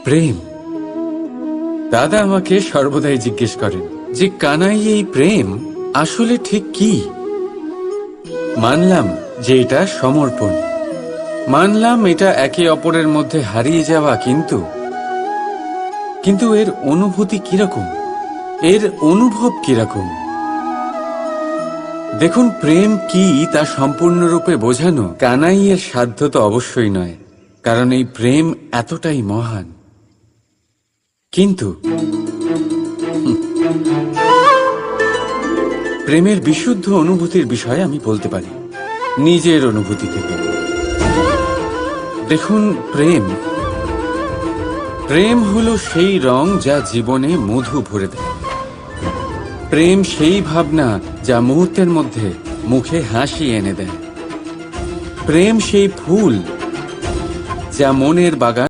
প্রেম। দাদা আমাকে সর্বদাই জিজ্ঞেস করেন যে কানাই, এই প্রেম আসলে ঠিক কি? মানলাম যে এটা সমর্পণ, মানলাম এটা একে অপরের মধ্যে হারিয়ে যাওয়া, কিন্তু এর অনুভূতি কিরকম, এর অনুভব কিরকম? দেখুন, প্রেম কি তা সম্পূর্ণরূপে বোঝানো কানাইয়ের সাধ্য তো অবশ্যই নয়, কারণ এই প্রেম এতটাই মহান। কিন্তু প্রেমের বিশুদ্ধ অনুভূতির বিষয়ে আমি বলতে পারি নিজের অনুভূতি থেকে। দেখুন, প্রেম হলো সেই রং যা জীবনে মধু ভরে দেয়। প্রেম সেই ভাবনা যা মুহূর্তের মধ্যে মুখে হাসি এনে দেয়। প্রেম সেই ফুল যা মনের বাগান